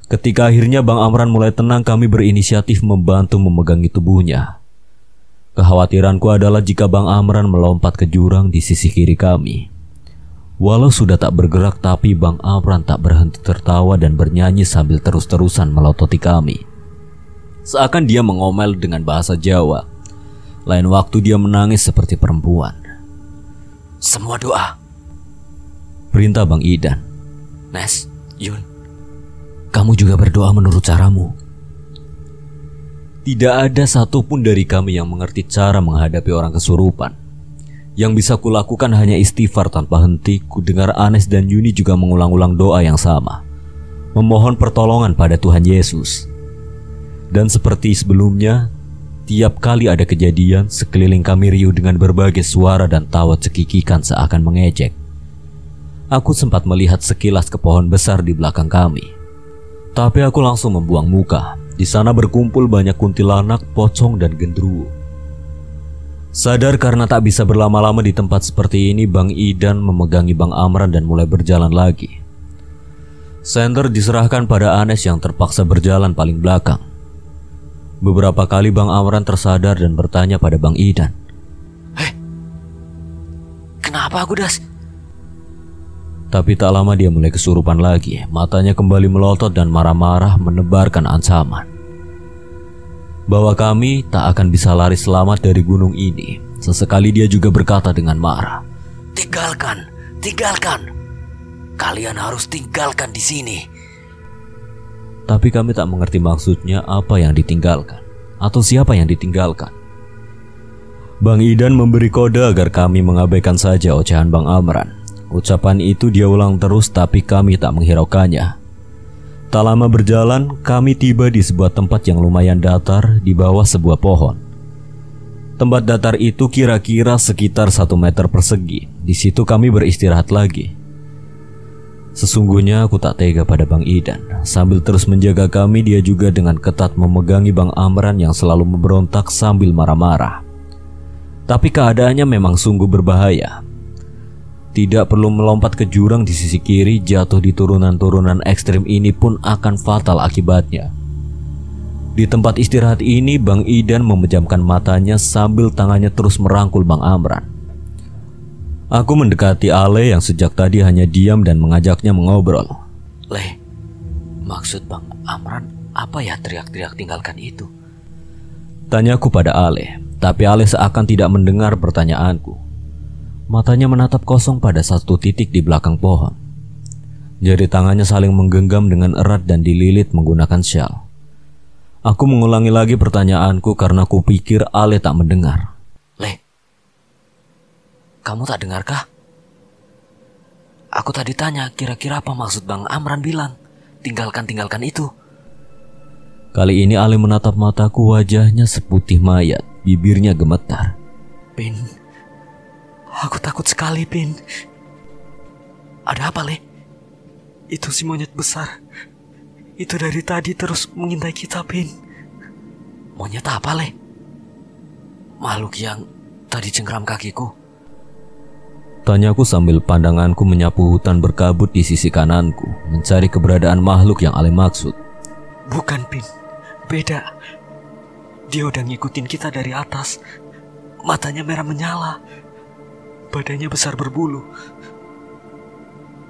Ketika akhirnya Bang Amran mulai tenang, kami berinisiatif membantu memegangi tubuhnya. Kekhawatiranku adalah jika Bang Amran melompat ke jurang di sisi kiri kami. Walau sudah tak bergerak, tapi Bang Amran tak berhenti tertawa dan bernyanyi sambil terus-terusan melototi kami. Seakan dia mengomel dengan bahasa Jawa. Lain waktu dia menangis seperti perempuan. Semua doa. Perintah Bang Idan. Nes, Yun, kamu juga berdoa menurut caramu. Tidak ada satupun dari kami yang mengerti cara menghadapi orang kesurupan. Yang bisa kulakukan hanya istighfar tanpa henti. Kudengar Anes dan Yuni juga mengulang-ulang doa yang sama, memohon pertolongan pada Tuhan Yesus. Dan seperti sebelumnya, tiap kali ada kejadian, sekeliling kami riuh dengan berbagai suara dan tawa cekikikan seakan mengejek. Aku sempat melihat sekilas ke pohon besar di belakang kami. Tapi aku langsung membuang muka. Di sana berkumpul banyak kuntilanak, pocong, dan gendruwo. Sadar karena tak bisa berlama-lama di tempat seperti ini, Bang Idan memegangi Bang Amran dan mulai berjalan lagi. Senter diserahkan pada Anes yang terpaksa berjalan paling belakang. Beberapa kali Bang Amran tersadar dan bertanya pada Bang Idan. Kenapa aku, Das? Tapi tak lama dia mulai kesurupan lagi. Matanya kembali melotot dan marah-marah menebarkan ancaman bahwa kami tak akan bisa lari selamat dari gunung ini. Sesekali dia juga berkata dengan marah, Tinggalkan, tinggalkan. Kalian harus tinggalkan di sini. Tapi kami tak mengerti maksudnya apa yang ditinggalkan atau siapa yang ditinggalkan. Bang Idan memberi kode agar kami mengabaikan saja ocehan Bang Amran. Ucapan itu dia ulang terus tapi kami tak menghiraukannya. Tak lama berjalan, kami tiba di sebuah tempat yang lumayan datar di bawah sebuah pohon. Tempat datar itu kira-kira sekitar 1 meter persegi. Di situ kami beristirahat lagi. Sesungguhnya aku tak tega pada Bang Idan. Sambil terus menjaga kami, dia juga dengan ketat memegangi Bang Amran yang selalu memberontak sambil marah-marah. Tapi keadaannya memang sungguh berbahaya. Tidak perlu melompat ke jurang di sisi kiri, jatuh di turunan-turunan ekstrim ini pun akan fatal akibatnya. Di tempat istirahat ini, Bang Idan memejamkan matanya sambil tangannya terus merangkul Bang Amran. Aku mendekati Ale yang sejak tadi hanya diam dan mengajaknya mengobrol. Le, maksud Bang Amran apa ya teriak-teriak tinggalkan itu? Tanyaku pada Ale, tapi Ale seakan tidak mendengar pertanyaanku. Matanya menatap kosong pada satu titik di belakang pohon. Jari tangannya saling menggenggam dengan erat dan dililit menggunakan syal. Aku mengulangi lagi pertanyaanku karena kupikir Ale tak mendengar. Le, kamu tak dengarkah? Aku tadi tanya kira-kira apa maksud Bang Amran bilang tinggalkan itu. Kali ini Ale menatap mataku, wajahnya seputih mayat, bibirnya gemetar. Pin, aku takut sekali, Pin. Ada apa, Le? Itu si monyet besar. Itu dari tadi terus mengintai kita, Pin. Monyet apa, Le? Makhluk yang tadi cengkram kakiku. Tanyaku sambil pandanganku menyapu hutan berkabut di sisi kananku, mencari keberadaan makhluk yang Ale maksud. Bukan, Pin. Beda. Dia udah ngikutin kita dari atas. Matanya merah menyala. Badannya besar berbulu.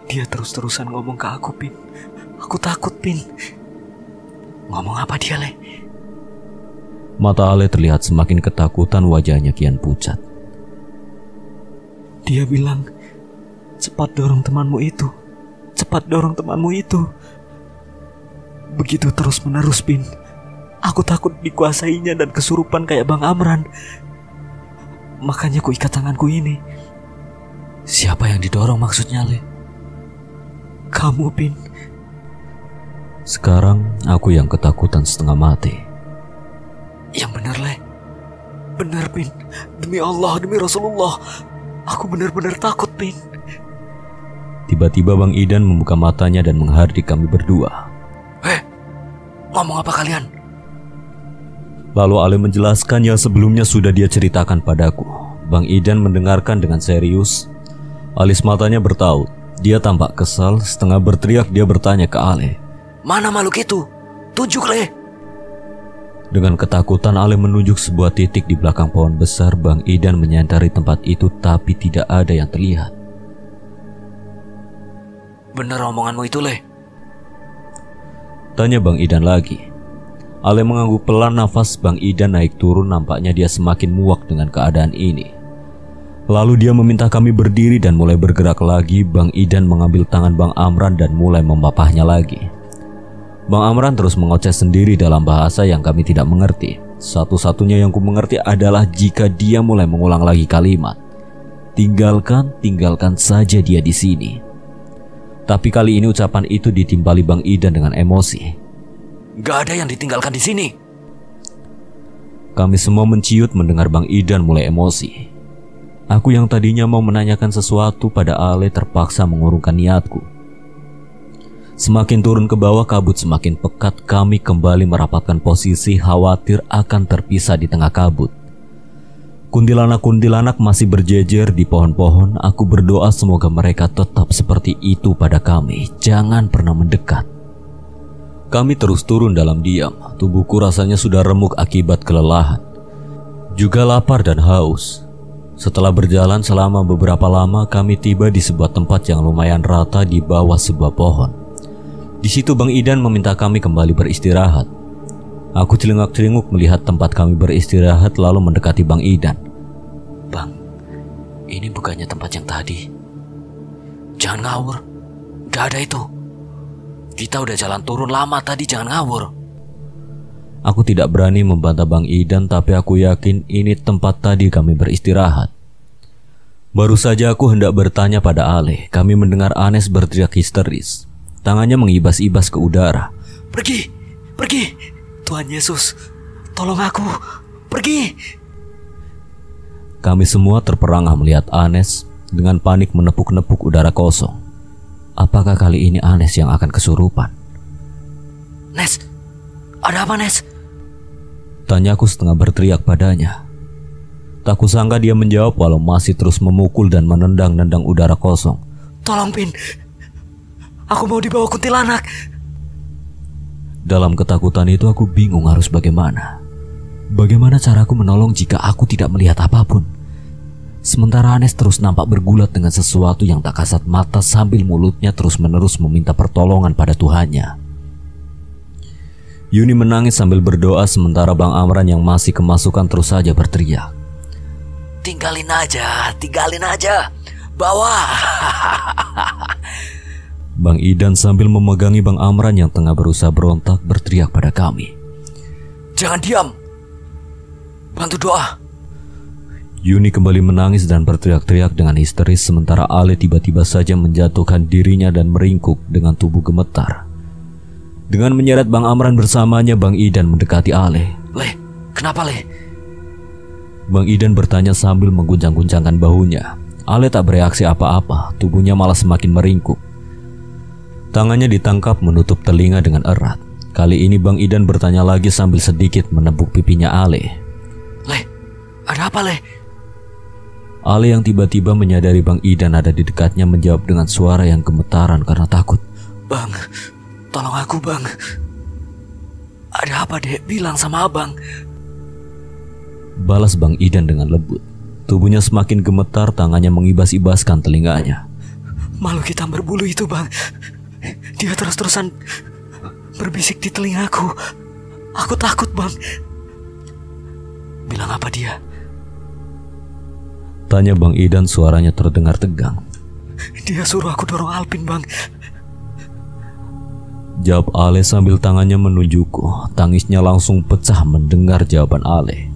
Dia terus-terusan ngomong ke aku, Pin. Aku takut, Pin. Ngomong apa dia, Le? Mata Ale terlihat semakin ketakutan, wajahnya kian pucat. Dia bilang, cepat dorong temanmu itu. Cepat dorong temanmu itu. Begitu terus-menerus, Pin. Aku takut dikuasainya dan kesurupan kayak Bang Amran. Makanya ku ikat tanganku ini. Siapa yang didorong maksudnya, Le? Kamu, Pin. Sekarang aku yang ketakutan setengah mati. Yang benar, Le. Benar, Pin. Demi Allah, demi Rasulullah. Aku benar-benar takut, Pin. Tiba-tiba Bang Idan membuka matanya dan menghardik kami berdua. Ngomong apa kalian? Lalu Ale menjelaskan yang sebelumnya sudah dia ceritakan padaku. Bang Idan mendengarkan dengan serius. Alis matanya bertaut. Dia tampak kesal, setengah berteriak dia bertanya ke Ale. Mana makhluk itu? Tunjuk, Le. Dengan ketakutan Ale menunjuk sebuah titik di belakang pohon besar. Bang Idan menyadari tempat itu tapi tidak ada yang terlihat. Benar omonganmu itu, Le? Tanya Bang Idan lagi. Ale mengangguk pelan, nafas Bang Idan naik turun, nampaknya dia semakin muak dengan keadaan ini. Lalu dia meminta kami berdiri dan mulai bergerak lagi. Bang Idan mengambil tangan Bang Amran dan mulai memapahnya lagi. Bang Amran terus mengoceh sendiri dalam bahasa yang kami tidak mengerti. Satu-satunya yang ku mengerti adalah jika dia mulai mengulang lagi kalimat, tinggalkan saja dia di sini. Tapi kali ini ucapan itu ditimpali Bang Idan dengan emosi. Gak ada yang ditinggalkan di sini. Kami semua menciut mendengar Bang Idan mulai emosi. Aku yang tadinya mau menanyakan sesuatu pada Ale terpaksa mengurungkan niatku. Semakin turun ke bawah, kabut semakin pekat. Kami kembali merapatkan posisi, khawatir akan terpisah di tengah kabut. Kuntilanak-kuntilanak masih berjejer di pohon-pohon. Aku berdoa semoga mereka tetap seperti itu pada kami. Jangan pernah mendekat. Kami terus turun dalam diam. Tubuhku rasanya sudah remuk akibat kelelahan, juga lapar dan haus. Setelah berjalan selama beberapa lama, kami tiba di sebuah tempat yang lumayan rata di bawah sebuah pohon. Di situ Bang Idan meminta kami kembali beristirahat. Aku celingak-celinguk melihat tempat kami beristirahat lalu mendekati Bang Idan. Bang, ini bukannya tempat yang tadi. Jangan ngawur. Gak ada itu. Kita udah jalan turun lama tadi, jangan ngawur. Aku tidak berani membantah Bang Idan, tapi aku yakin ini tempat tadi kami beristirahat. Baru saja aku hendak bertanya pada Ale, kami mendengar Anes berteriak histeris. Tangannya mengibas-ibas ke udara. Pergi, pergi. Tuhan Yesus, tolong aku. Pergi. Kami semua terperangah melihat Anes dengan panik menepuk-nepuk udara kosong. Apakah kali ini Anes yang akan kesurupan? Nes, ada apa, Nes? Tanyaku setengah berteriak padanya. Tak kusangka dia menjawab walau masih terus memukul dan menendang-nendang udara kosong. Tolong, Pin. Aku mau dibawa kuntilanak. Dalam ketakutan itu aku bingung harus bagaimana. Bagaimana caraku menolong jika aku tidak melihat apapun? Sementara Anes terus nampak bergulat dengan sesuatu yang tak kasat mata sambil mulutnya terus-menerus meminta pertolongan pada Tuhannya. Yuni menangis sambil berdoa sementara Bang Amran yang masih kemasukan terus saja berteriak. Tinggalin aja. Bawa. Bang Idan sambil memegangi Bang Amran yang tengah berusaha berontak berteriak pada kami. Jangan diam. Bantu doa. Yuni kembali menangis dan berteriak-teriak dengan histeris sementara Ale tiba-tiba saja menjatuhkan dirinya dan meringkuk dengan tubuh gemetar. Dengan menyeret Bang Amran bersamanya, Bang Idan mendekati Ale. Le, kenapa Le? Bang Idan bertanya sambil mengguncang-guncangkan bahunya. Ale tak bereaksi apa-apa, tubuhnya malah semakin meringkuk. Tangannya ditangkap menutup telinga dengan erat. Kali ini Bang Idan bertanya lagi sambil sedikit menepuk pipinya Ale. Le, ada apa Le? Ale yang tiba-tiba menyadari Bang Idan ada di dekatnya menjawab dengan suara yang gemetaran karena takut. Bang, tolong aku bang. Ada apa dek? Bilang sama abang. Balas Bang Idan dengan lembut. Tubuhnya semakin gemetar, tangannya mengibas-ibaskan telinganya. Makhluk hitam berbulu itu bang. Dia terus-terusan berbisik di telingaku. Aku takut bang. Bilang apa dia? Tanya Bang Idan, suaranya terdengar tegang. Dia suruh aku dorong Alpin bang. Jawab Ale sambil tangannya menunjukku. Tangisnya langsung pecah mendengar jawaban Ale.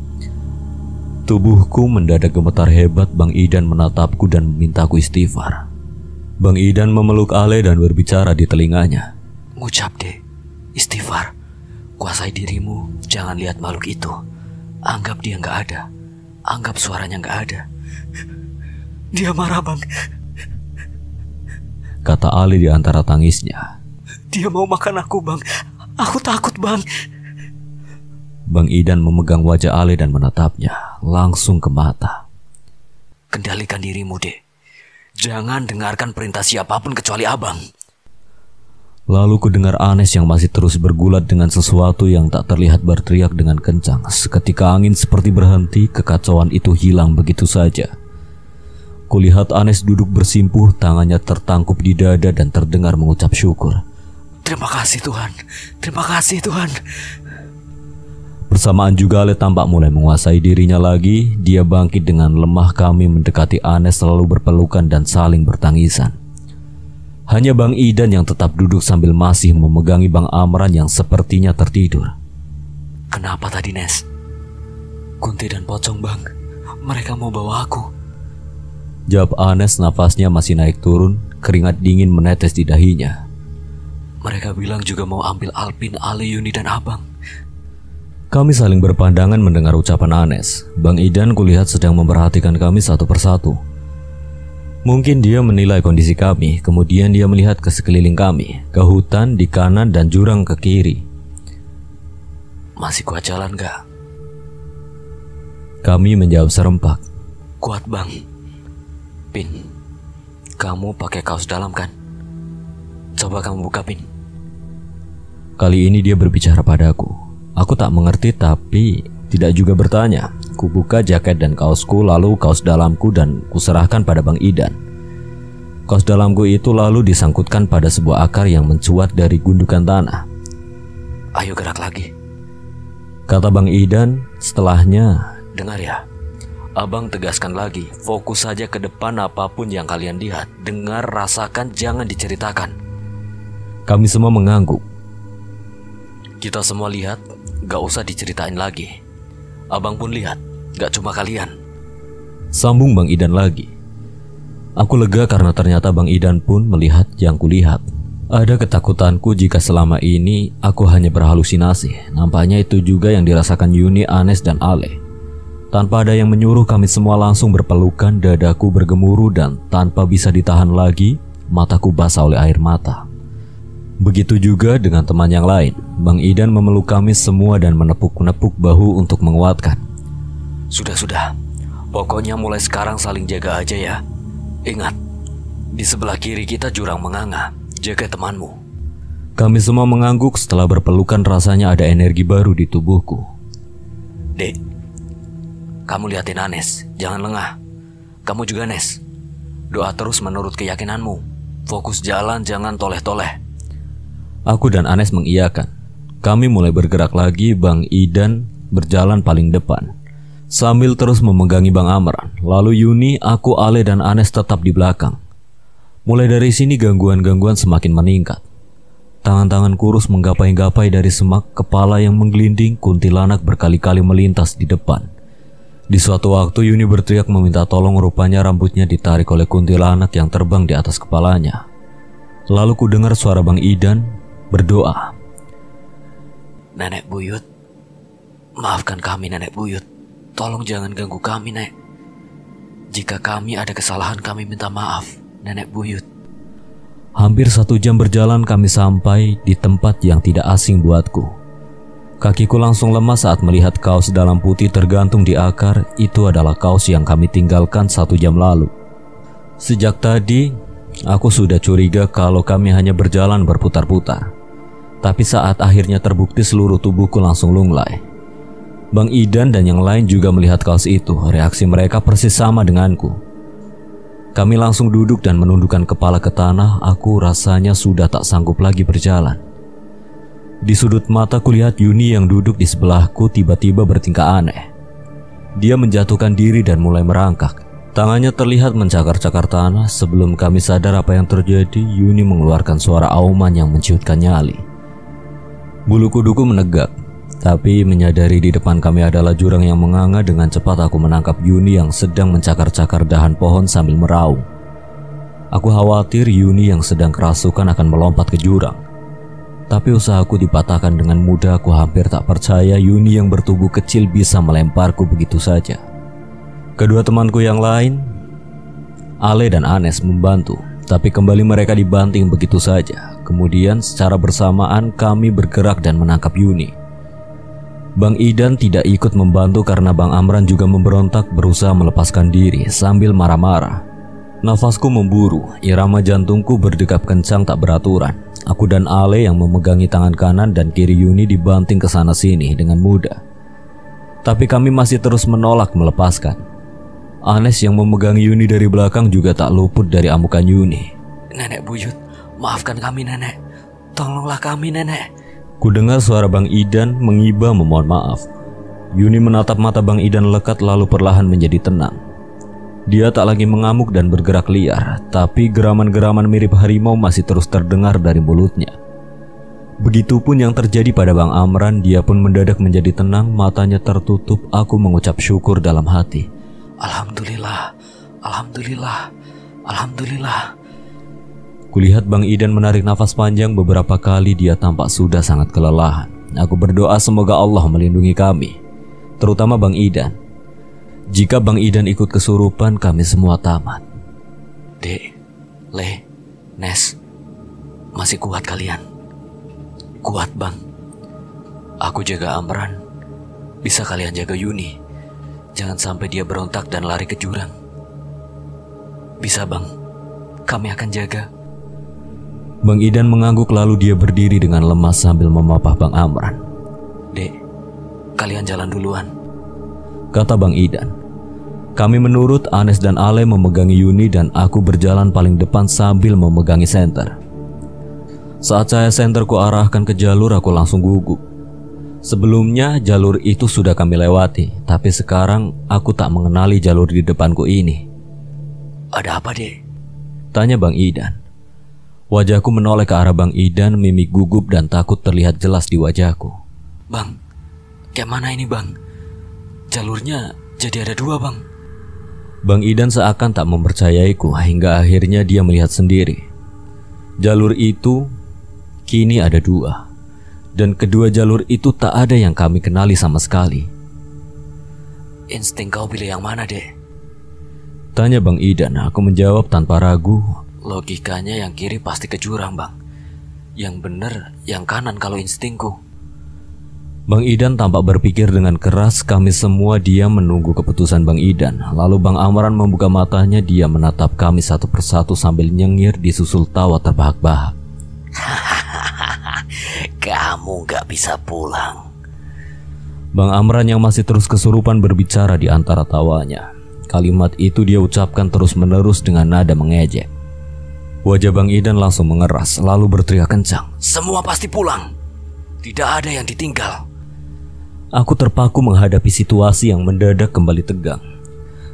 Tubuhku mendadak gemetar hebat. Bang Idan menatapku dan memintaku istighfar. Bang Idan memeluk Ale dan berbicara di telinganya. Ngucap deh, istighfar. Kuasai dirimu, jangan lihat makhluk itu. Anggap dia nggak ada. Anggap suaranya nggak ada. Dia marah bang. Kata Ale di antara tangisnya. Dia mau makan aku bang. Aku takut bang. Bang Idan memegang wajah Ale dan menatapnya langsung ke mata. Kendalikan dirimu deh. Jangan dengarkan perintah siapapun kecuali abang. Lalu kudengar Anes yang masih terus bergulat dengan sesuatu yang tak terlihat berteriak dengan kencang. Seketika angin seperti berhenti, kekacauan itu hilang begitu saja. Kulihat Anes duduk bersimpuh, tangannya tertangkup di dada dan terdengar mengucap syukur. Terima kasih Tuhan. Terima kasih Tuhan. Bersamaan juga Ale tampak mulai menguasai dirinya lagi. Dia bangkit dengan lemah, kami mendekati Anes selalu berpelukan dan saling bertangisan. Hanya Bang Idan yang tetap duduk sambil masih memegangi Bang Amran yang sepertinya tertidur. Kenapa tadi Nes? Kunti dan Pocong bang. Mereka mau bawa aku. Jawab Anes, nafasnya masih naik turun. Keringat dingin menetes di dahinya. Mereka bilang juga mau ambil Alpin, Ale, Yuni dan abang. Kami saling berpandangan mendengar ucapan Anes. Bang Idan kulihat sedang memperhatikan kami satu persatu. Mungkin dia menilai kondisi kami, kemudian dia melihat ke sekeliling kami, ke hutan di kanan dan jurang ke kiri. Masih kuat jalan gak? Kami menjawab serempak. Kuat bang. Pin, kamu pakai kaos dalam kan? Coba kamu buka Pin. Kali ini dia berbicara padaku. Aku tak mengerti tapi tidak juga bertanya. Kubuka jaket dan kaosku, lalu kaos dalamku dan kuserahkan pada Bang Idan. Kaos dalamku itu lalu disangkutkan pada sebuah akar yang mencuat dari gundukan tanah. Ayo gerak lagi, kata Bang Idan. Setelahnya, dengar ya, abang tegaskan lagi, fokus saja ke depan apapun yang kalian lihat. Dengar, rasakan, jangan diceritakan. Kami semua mengangguk. Kita semua lihat, gak usah diceritain lagi. Abang pun lihat, gak cuma kalian. Sambung Bang Idan lagi. Aku lega karena ternyata Bang Idan pun melihat yang kulihat. Ada ketakutanku jika selama ini aku hanya berhalusinasi. Nampaknya itu juga yang dirasakan Yuni, Anes, dan Ale. Tanpa ada yang menyuruh, kami semua langsung berpelukan. Dadaku bergemuruh dan tanpa bisa ditahan lagi, mataku basah oleh air mata. Begitu juga dengan teman yang lain. Bang Idan memeluk kami semua dan menepuk-nepuk bahu untuk menguatkan. Sudah, pokoknya mulai sekarang saling jaga aja ya. Ingat, di sebelah kiri kita jurang menganga. Jaga temanmu. Kami semua mengangguk setelah berpelukan, rasanya ada energi baru di tubuhku. Dek, kamu liatin Anes, jangan lengah. Kamu juga Nes, doa terus menurut keyakinanmu. Fokus jalan, jangan toleh-toleh. Aku dan Anes mengiyakan. Kami mulai bergerak lagi. Bang Idan berjalan paling depan sambil terus memegangi Bang Amran. Lalu Yuni, aku, Ale, dan Anes tetap di belakang. Mulai dari sini gangguan-gangguan semakin meningkat. Tangan-tangan kurus menggapai-gapai dari semak, kepala yang menggelinding, kuntilanak berkali-kali melintas di depan. Di suatu waktu Yuni berteriak meminta tolong, rupanya rambutnya ditarik oleh kuntilanak yang terbang di atas kepalanya. Lalu ku dengar suara Bang Idan berdoa. Nenek buyut, maafkan kami nenek buyut. Tolong jangan ganggu kami, Nek. Jika kami ada kesalahan, kami minta maaf, nenek buyut. Hampir 1 jam berjalan kami sampai di tempat yang tidak asing buatku. Kakiku langsung lemas saat melihat kaos dalam putih tergantung di akar. Itu adalah kaos yang kami tinggalkan 1 jam lalu. Sejak tadi, aku sudah curiga kalau kami hanya berjalan berputar-putar. Tapi saat akhirnya terbukti, seluruh tubuhku langsung lunglai. Bang Idan dan yang lain juga melihat kaos itu. Reaksi mereka persis sama denganku. Kami langsung duduk dan menundukkan kepala ke tanah. Aku rasanya sudah tak sanggup lagi berjalan. Di sudut mata kulihat Yuni yang duduk di sebelahku tiba-tiba bertingkah aneh. Dia menjatuhkan diri dan mulai merangkak. Tangannya terlihat mencakar-cakar tanah. Sebelum kami sadar apa yang terjadi, Yuni mengeluarkan suara auman yang menciutkan nyali. Bulu kuduku menegak. Tapi menyadari di depan kami adalah jurang yang menganga, dengan cepat aku menangkap Yuni yang sedang mencakar-cakar dahan pohon sambil meraung. Aku khawatir Yuni yang sedang kerasukan akan melompat ke jurang. Tapi usahaku dipatahkan dengan mudah. Aku hampir tak percaya Yuni yang bertubuh kecil bisa melemparku begitu saja. Kedua temanku yang lain, Ale dan Anes, membantu. Tapi kembali mereka dibanting begitu saja. Kemudian secara bersamaan kami bergerak dan menangkap Yuni. Bang Idan tidak ikut membantu karena Bang Amran juga memberontak berusaha melepaskan diri sambil marah-marah. Nafasku memburu, irama jantungku berdegup kencang tak beraturan. Aku dan Ale yang memegangi tangan kanan dan kiri Yuni dibanting ke sana sini dengan mudah. Tapi kami masih terus menolak melepaskan. Anes yang memegangi Yuni dari belakang juga tak luput dari amukan Yuni. Nenek buyut, maafkan kami nenek. Tolonglah kami nenek. Ku dengar suara Bang Idan mengiba memohon maaf. Yuni menatap mata Bang Idan lekat lalu perlahan menjadi tenang. Dia tak lagi mengamuk dan bergerak liar, tapi geraman-geraman mirip harimau masih terus terdengar dari mulutnya. Begitupun yang terjadi pada Bang Amran, dia pun mendadak menjadi tenang, matanya tertutup. Aku mengucap syukur dalam hati. Alhamdulillah, Alhamdulillah, Alhamdulillah. Kulihat Bang Idan menarik nafas panjang beberapa kali. Dia tampak sudah sangat kelelahan. Aku berdoa semoga Allah melindungi kami, terutama Bang Idan. Jika Bang Idan ikut kesurupan, kami semua tamat. Dek, Le, Nes, masih kuat kalian? Kuat Bang. Aku jaga Amran, bisa kalian jaga Yuni. Jangan sampai dia berontak dan lari ke jurang. Bisa Bang, kami akan jaga. Bang Idan mengangguk lalu dia berdiri dengan lemas sambil memapah Bang Amran. Dek, kalian jalan duluan, kata Bang Idan. Kami menurut. Anes dan Ale memegangi Yuni dan aku berjalan paling depan sambil memegangi senter. Saat saya senter ku arahkan ke jalur, aku langsung gugup. Sebelumnya jalur itu sudah kami lewati, tapi sekarang aku tak mengenali jalur di depanku ini. Ada apa dek? Tanya Bang Idan. Wajahku menoleh ke arah Bang Idan, mimik gugup dan takut terlihat jelas di wajahku. Bang, kayak mana ini Bang? Jalurnya jadi ada 2 Bang. Bang Idan seakan tak mempercayaiku hingga akhirnya dia melihat sendiri. Jalur itu kini ada 2. Dan kedua jalur itu tak ada yang kami kenali sama sekali. Insting kau pilih yang mana dek? Tanya Bang Idan. Aku menjawab tanpa ragu. Logikanya yang kiri pasti ke jurang Bang. Yang bener yang kanan kalau instingku. Bang Idan tampak berpikir dengan keras. Kami semua diam menunggu keputusan Bang Idan. Lalu Bang Amran membuka matanya. Dia menatap kami satu persatu sambil nyengir disusul tawa terbahak-bahak. Kamu gak bisa pulang. Bang Amran yang masih terus kesurupan berbicara di antara tawanya. Kalimat itu dia ucapkan terus-menerus dengan nada mengejek. Wajah Bang Idan langsung mengeras, lalu berteriak kencang. Semua pasti pulang. Tidak ada yang ditinggal. Aku terpaku menghadapi situasi yang mendadak kembali tegang.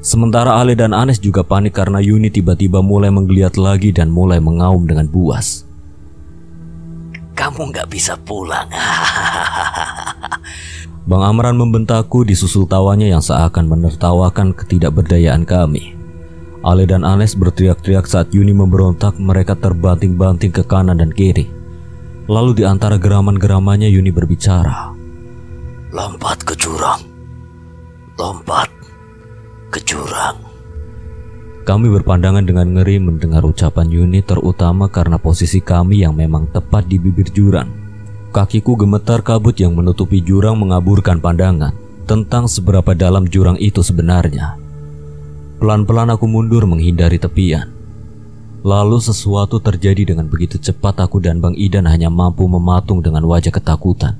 Sementara Ale dan Anes juga panik karena Yuni tiba-tiba mulai menggeliat lagi dan mulai mengaum dengan buas. Kamu gak bisa pulang. Bang Amran membentakku disusul tawanya yang seakan menertawakan ketidakberdayaan kami. Ale dan Anes berteriak-teriak saat Yuni memberontak. Mereka terbanting-banting ke kanan dan kiri. Lalu di antara geraman-geramannya Yuni berbicara. Lompat ke jurang. Lompat ke jurang. Kami berpandangan dengan ngeri mendengar ucapan Yuni, terutama karena posisi kami yang memang tepat di bibir jurang. Kakiku gemetar, kabut yang menutupi jurang mengaburkan pandangan tentang seberapa dalam jurang itu sebenarnya. Pelan-pelan aku mundur menghindari tepian. Lalu sesuatu terjadi dengan begitu cepat, aku dan Bang Idan hanya mampu mematung dengan wajah ketakutan.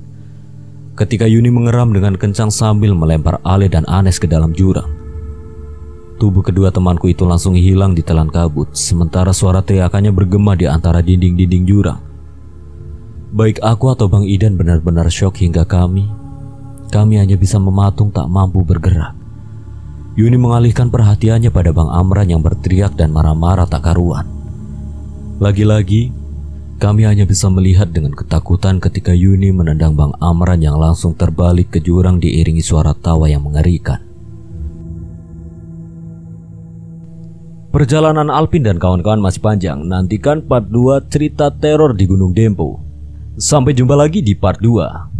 Ketika Yuni mengeram dengan kencang sambil melempar Ale dan Anes ke dalam jurang. Tubuh kedua temanku itu langsung hilang di telan kabut, sementara suara teriakannya bergema di antara dinding-dinding jurang. Baik aku atau Bang Idan benar-benar syok hingga kami hanya bisa mematung tak mampu bergerak. Yuni mengalihkan perhatiannya pada Bang Amran yang berteriak dan marah-marah tak karuan. Lagi-lagi, kami hanya bisa melihat dengan ketakutan ketika Yuni menendang Bang Amran yang langsung terbalik ke jurang diiringi suara tawa yang mengerikan. Perjalanan Alpin dan kawan-kawan masih panjang. Nantikan part 2 cerita teror di Gunung Dempo. Sampai jumpa lagi di part 2.